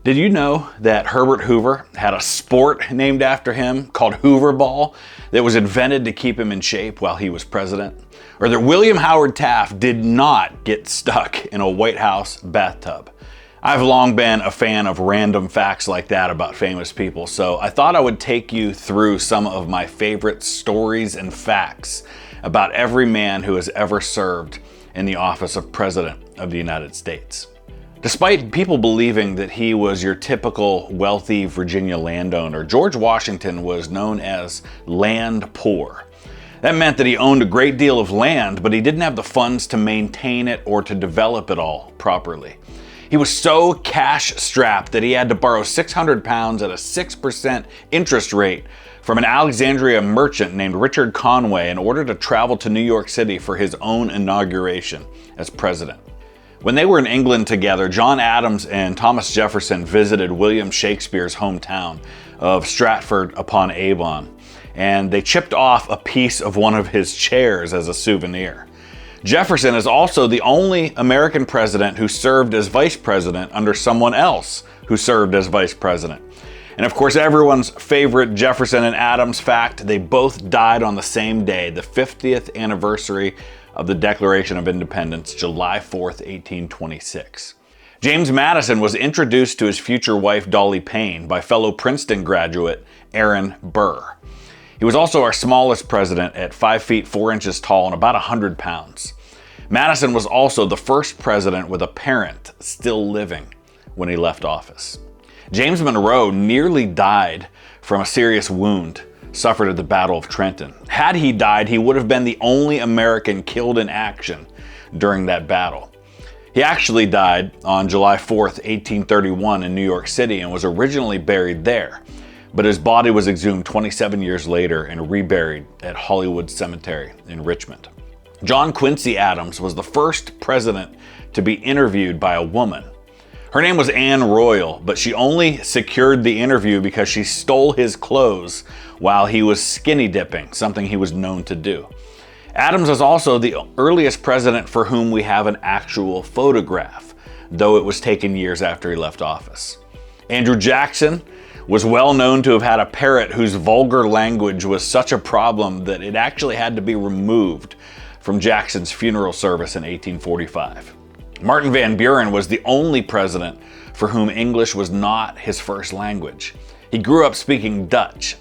Did you know that Herbert Hoover had a sport named after him called Hoover Ball that was invented to keep him in shape while he was president? Or that William Howard Taft did not get stuck in a White House bathtub? I've long been a fan of random facts like that about famous people, so I thought I would take you through some of my favorite stories and facts about every man who has ever served in the office of President of the United States. Despite people believing that he was your typical wealthy Virginia landowner, George Washington was known as land poor. That meant that he owned a great deal of land, but he didn't have the funds to maintain it or to develop it all properly. He was so cash-strapped that he had to borrow 600 pounds at a 6% interest rate from an Alexandria merchant named Richard Conway in order to travel to New York City for his own inauguration as president. When they were in England together, John Adams and Thomas Jefferson visited William Shakespeare's hometown of Stratford-upon-Avon, and they chipped off a piece of one of his chairs as a souvenir. Jefferson is also the only American president who served as vice president under someone else who served as vice president. And of course, everyone's favorite Jefferson and Adams fact, they both died on the same day, the 50th anniversary of the Declaration of Independence, July 4th, 1826. James Madison was introduced to his future wife, Dolly Payne, by fellow Princeton graduate Aaron Burr. He was also our smallest president at 5 feet 4 inches tall and about 100 pounds. Madison was also the first president with a parent still living when he left office. James Monroe nearly died from a serious wound suffered at the Battle of Trenton. Had he died, he would have been the only American killed in action during that battle. He actually died on July 4th, 1831 in New York City and was originally buried there, but his body was exhumed 27 years later and reburied at Hollywood Cemetery in Richmond. John Quincy Adams was the first president to be interviewed by a woman. Her name was Anne Royal, but she only secured the interview because she stole his clothes while he was skinny dipping, something he was known to do. Adams is also the earliest president for whom we have an actual photograph, though it was taken years after he left office. Andrew Jackson was well known to have had a parrot whose vulgar language was such a problem that it actually had to be removed from Jackson's funeral service in 1845. Martin Van Buren was the only president for whom English was not his first language. He grew up speaking Dutch.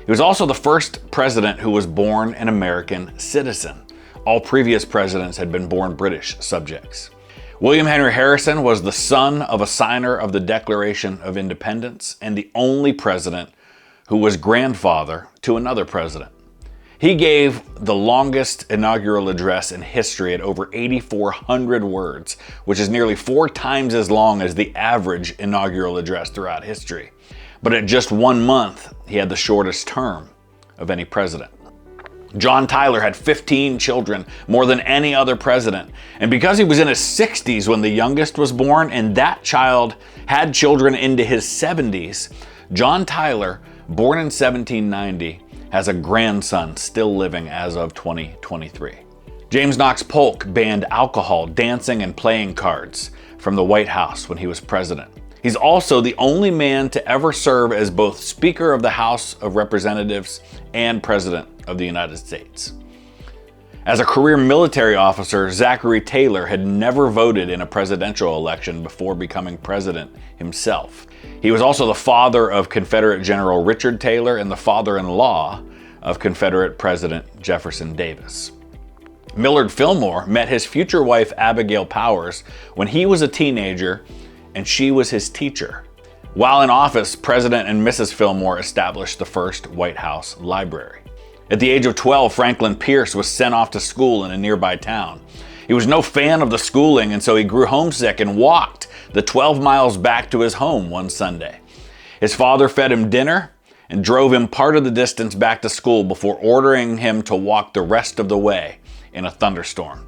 He was also the first president who was born an American citizen. All previous presidents had been born British subjects. William Henry Harrison was the son of a signer of the Declaration of Independence and the only president who was grandfather to another president. He gave the longest inaugural address in history at over 8,400 words, which is nearly 4 times as long as the average inaugural address throughout history. But at just 1 month, he had the shortest term of any president. John Tyler had 15 children, more than any other president. And because he was in his 60s when the youngest was born, and that child had children into his 70s, John Tyler, born in 1790, has a grandson still living as of 2023. James Knox Polk banned alcohol, dancing, and playing cards from the White House when he was president. He's also the only man to ever serve as both Speaker of the House of Representatives and President of the United States. As a career military officer, Zachary Taylor had never voted in a presidential election before becoming president himself. He was also the father of Confederate General Richard Taylor and the father-in-law of Confederate President Jefferson Davis. Millard Fillmore met his future wife Abigail Powers when he was a teenager and she was his teacher. While in office, President and Mrs. Fillmore established the first White House library. At the age of 12, Franklin Pierce was sent off to school in a nearby town. He was no fan of the schooling, and so he grew homesick and walked the 12 miles back to his home one Sunday. His father fed him dinner and drove him part of the distance back to school before ordering him to walk the rest of the way in a thunderstorm.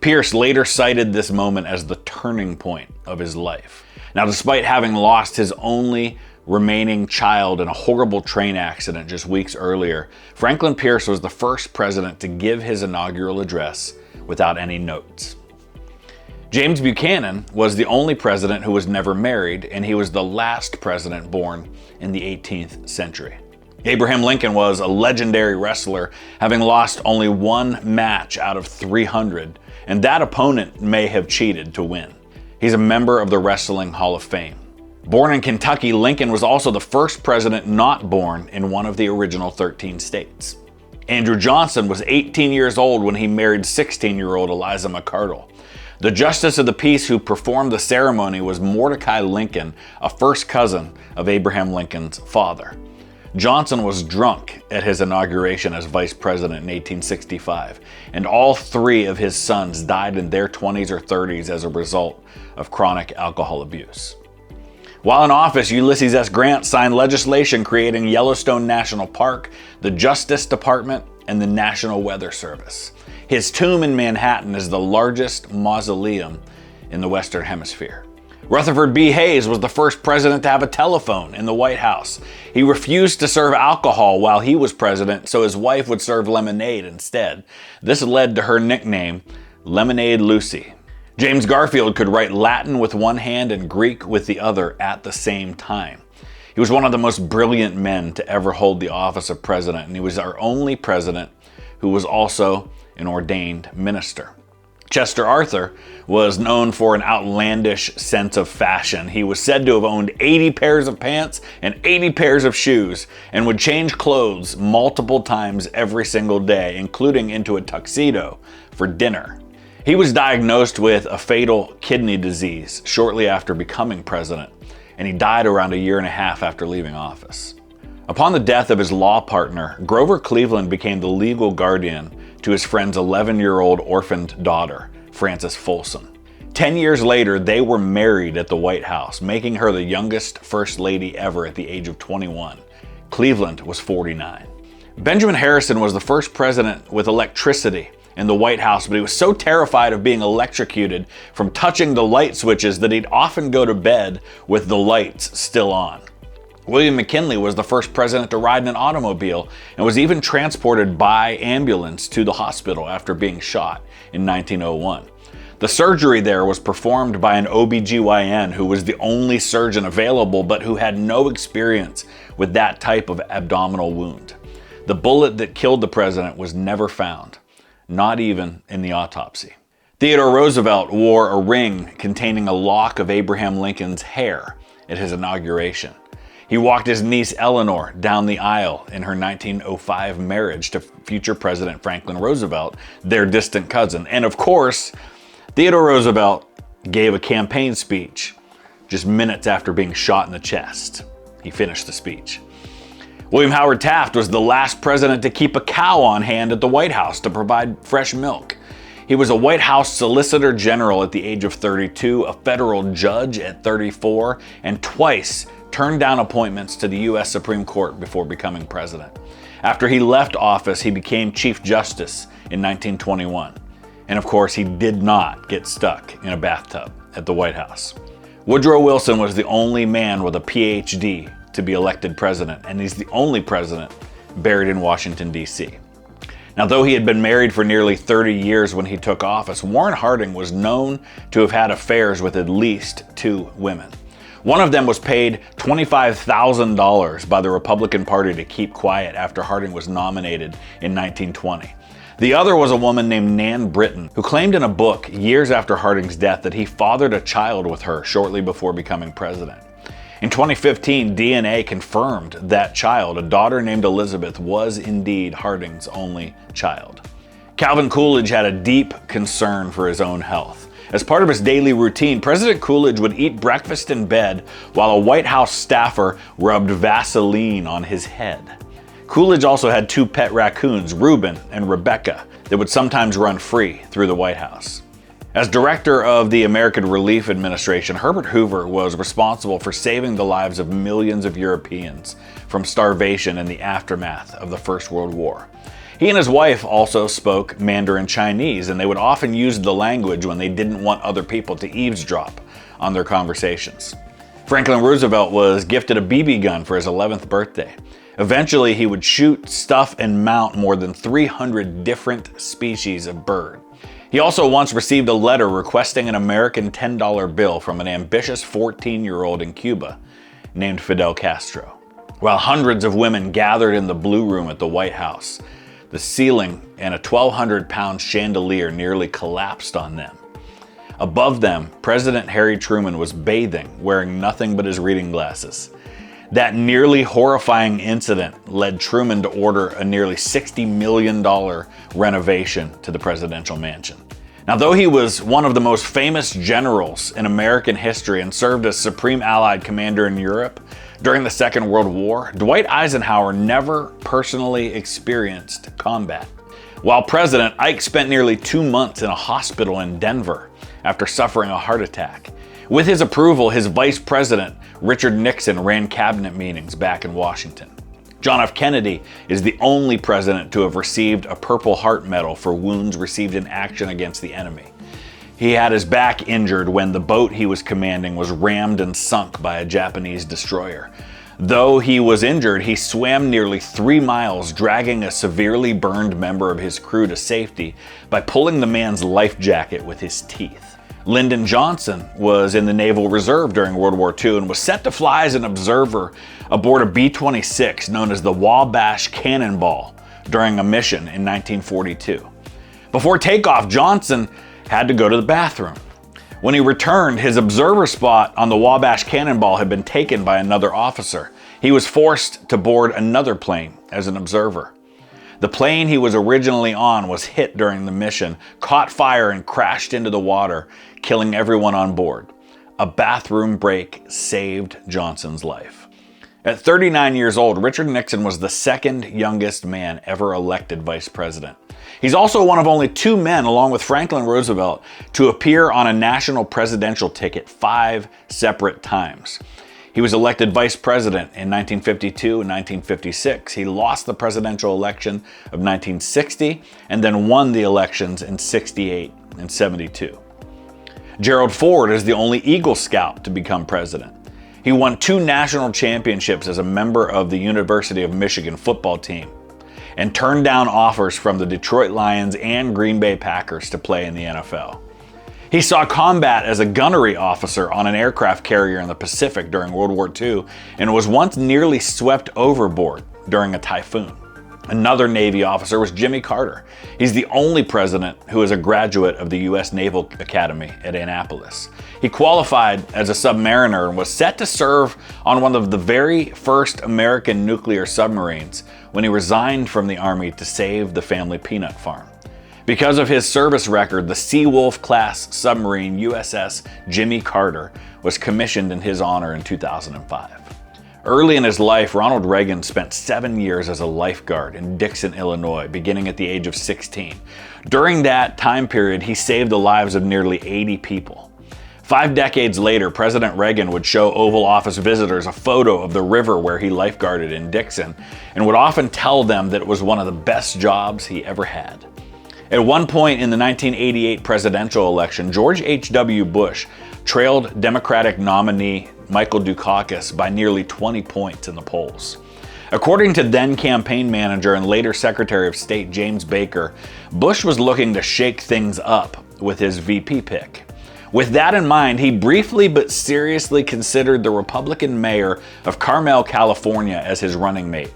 Pierce later cited this moment as the turning point of his life. Now, despite having lost his only remaining child in a horrible train accident just weeks earlier, Franklin Pierce was the first president to give his inaugural address without any notes. James Buchanan was the only president who was never married, and he was the last president born in the 18th century. Abraham Lincoln was a legendary wrestler, having lost only one match out of 300, and that opponent may have cheated to win. He's a member of the Wrestling Hall of Fame. Born in Kentucky, Lincoln was also the first president not born in one of the original 13 states. Andrew Johnson was 18 years old when he married 16-year-old Eliza McArdle. The Justice of the Peace who performed the ceremony was Mordecai Lincoln, a first cousin of Abraham Lincoln's father. Johnson was drunk at his inauguration as vice president in 1865, and all three of his sons died in their 20s or 30s as a result of chronic alcohol abuse. While in office, Ulysses S. Grant signed legislation creating Yellowstone National Park, the Justice Department, and the National Weather Service. His tomb in Manhattan is the largest mausoleum in the Western Hemisphere. Rutherford B. Hayes was the first president to have a telephone in the White House. He refused to serve alcohol while he was president, so his wife would serve lemonade instead. This led to her nickname, Lemonade Lucy. James Garfield could write Latin with one hand and Greek with the other at the same time. He was one of the most brilliant men to ever hold the office of president, and he was our only president who was also an ordained minister. Chester Arthur was known for an outlandish sense of fashion. He was said to have owned 80 pairs of pants and 80 pairs of shoes, and would change clothes multiple times every single day, including into a tuxedo for dinner. He was diagnosed with a fatal kidney disease shortly after becoming president, and he died around a year and a half after leaving office. Upon the death of his law partner, Grover Cleveland became the legal guardian to his friend's 11-year-old orphaned daughter, Frances Folsom. 10 years later, they were married at the White House, making her the youngest first lady ever at the age of 21. Cleveland was 49. Benjamin Harrison was the first president with electricity in the White House, but he was so terrified of being electrocuted from touching the light switches that he'd often go to bed with the lights still on. William McKinley was the first president to ride in an automobile and was even transported by ambulance to the hospital after being shot in 1901. The surgery there was performed by an OBGYN who was the only surgeon available but who had no experience with that type of abdominal wound. The bullet that killed the president was never found, not even in the autopsy. Theodore Roosevelt wore a ring containing a lock of Abraham Lincoln's hair at his inauguration. He walked his niece Eleanor down the aisle in her 1905 marriage to future President Franklin Roosevelt, their distant cousin. And of course, Theodore Roosevelt gave a campaign speech just minutes after being shot in the chest. He finished the speech. William Howard Taft was the last president to keep a cow on hand at the White House to provide fresh milk. He was a White House Solicitor General at the age of 32, a federal judge at 34, and twice turned down appointments to the U.S. Supreme Court before becoming president. After he left office, he became Chief Justice in 1921. And of course, he did not get stuck in a bathtub at the White House. Woodrow Wilson was the only man with a PhD to be elected president, and he's the only president buried in Washington, D.C. Now, though he had been married for nearly 30 years when he took office, Warren Harding was known to have had affairs with at least 2 women. One of them was paid $25,000 by the Republican Party to keep quiet after Harding was nominated in 1920. The other was a woman named Nan Britton, who claimed in a book years after Harding's death that he fathered a child with her shortly before becoming president. In 2015, DNA confirmed that child, a daughter named Elizabeth, was indeed Harding's only child. Calvin Coolidge had a deep concern for his own health. As part of his daily routine, President Coolidge would eat breakfast in bed while a White House staffer rubbed Vaseline on his head. Coolidge also had 2 pet raccoons, Reuben and Rebecca, that would sometimes run free through the White House. As director of the American Relief Administration, Herbert Hoover was responsible for saving the lives of millions of Europeans from starvation in the aftermath of the First World War. He and his wife also spoke Mandarin Chinese, and they would often use the language when they didn't want other people to eavesdrop on their conversations. Franklin Roosevelt was gifted a BB gun for his 11th birthday. Eventually, he would shoot, stuff, and mount more than 300 different species of bird. He also once received a letter requesting an American $10 bill from an ambitious 14-year-old in Cuba named Fidel Castro. While hundreds of women gathered in the Blue Room at the White House, the ceiling and a 1,200-pound chandelier nearly collapsed on them. Above them, President Harry Truman was bathing, wearing nothing but his reading glasses. That nearly horrifying incident led Truman to order a nearly $60 million renovation to the presidential mansion. Now, though he was one of the most famous generals in American history and served as Supreme Allied Commander in Europe during the Second World War, Dwight Eisenhower never personally experienced combat. While president, Ike spent nearly 2 months in a hospital in Denver after suffering a heart attack. With his approval, his vice president, Richard Nixon, ran cabinet meetings back in Washington. John F. Kennedy is the only president to have received a Purple Heart Medal for wounds received in action against the enemy. He had his back injured when the boat he was commanding was rammed and sunk by a Japanese destroyer. Though he was injured, he swam nearly 3 miles, dragging a severely burned member of his crew to safety by pulling the man's life jacket with his teeth. Lyndon Johnson was in the Naval Reserve during World War II and was set to fly as an observer aboard a B-26 known as the Wabash Cannonball during a mission in 1942. Before takeoff, Johnson had to go to the bathroom. When he returned, his observer spot on the Wabash Cannonball had been taken by another officer. He was forced to board another plane as an observer. The plane he was originally on was hit during the mission, caught fire, and crashed into the water, killing everyone on board. A bathroom break saved Johnson's life. At 39 years old, Richard Nixon was the second youngest man ever elected vice president. He's also one of only 2 men, along with Franklin Roosevelt, to appear on a national presidential ticket 5 separate times. He was elected vice president in 1952 and 1956. He lost the presidential election of 1960 and then won the elections in 68 and 72. Gerald Ford is the only Eagle Scout to become president. He won 2 national championships as a member of the University of Michigan football team and turned down offers from the Detroit Lions and Green Bay Packers to play in the NFL. He saw combat as a gunnery officer on an aircraft carrier in the Pacific during World War II and was once nearly swept overboard during a typhoon. Another Navy officer was Jimmy Carter. He's the only president who is a graduate of the U.S. Naval Academy at Annapolis. He qualified as a submariner and was set to serve on one of the very first American nuclear submarines when he resigned from the Army to save the family peanut farm. Because of his service record, the Seawolf-class submarine USS Jimmy Carter was commissioned in his honor in 2005. Early in his life, Ronald Reagan spent 7 years as a lifeguard in Dixon, Illinois, beginning at the age of 16. During that time period, he saved the lives of nearly 80 people. 5 decades later, President Reagan would show Oval Office visitors a photo of the river where he lifeguarded in Dixon and would often tell them that it was one of the best jobs he ever had. At one point in the 1988 presidential election, George H.W. Bush trailed Democratic nominee Michael Dukakis by nearly 20 points in the polls. According to then campaign manager and later Secretary of State James Baker, Bush was looking to shake things up with his VP pick. With that in mind, he briefly but seriously considered the Republican mayor of Carmel, California as his running mate.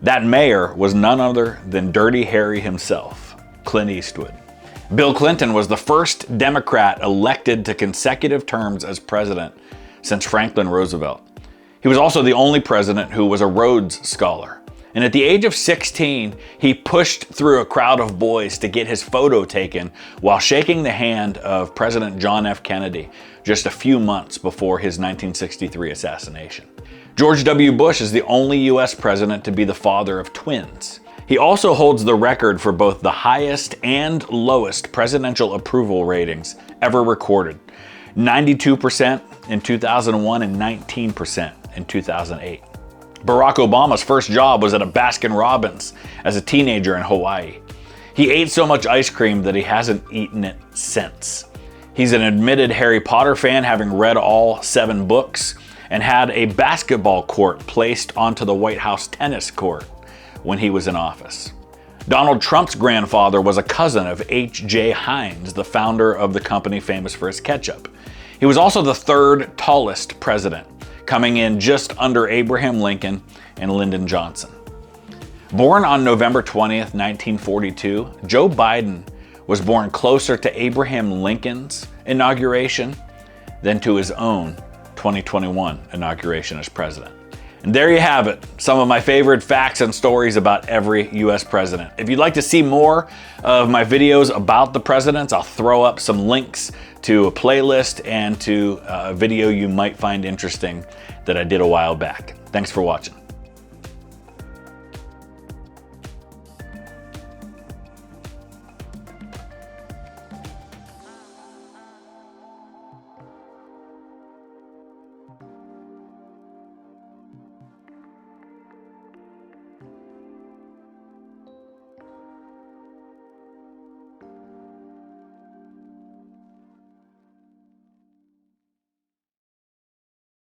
That mayor was none other than Dirty Harry himself, Clint Eastwood. Bill Clinton was the first Democrat elected to consecutive terms as president since Franklin Roosevelt. He was also the only president who was a Rhodes Scholar. And at the age of 16, he pushed through a crowd of boys to get his photo taken while shaking the hand of President John F. Kennedy just a few months before his 1963 assassination. George W. Bush is the only U.S. president to be the father of twins. He also holds the record for both the highest and lowest presidential approval ratings ever recorded, 92% in 2001 and 19% in 2008. Barack Obama's first job was at a Baskin-Robbins as a teenager in Hawaii. He ate so much ice cream that he hasn't eaten it since. He's an admitted Harry Potter fan, having read all 7 books, and had a basketball court placed onto the White House tennis court when he was in office. Donald Trump's grandfather was a cousin of H.J. Heinz, the founder of the company famous for its ketchup. He was also the third tallest president, coming in just under Abraham Lincoln and Lyndon Johnson. Born on November 20th, 1942, Joe Biden was born closer to Abraham Lincoln's inauguration than to his own 2021 inauguration as president. And there you have it, some of my favorite facts and stories about every US president. If you'd like to see more of my videos about the presidents, I'll throw up some links to a playlist and to a video you might find interesting that I did a while back. Thanks for watching.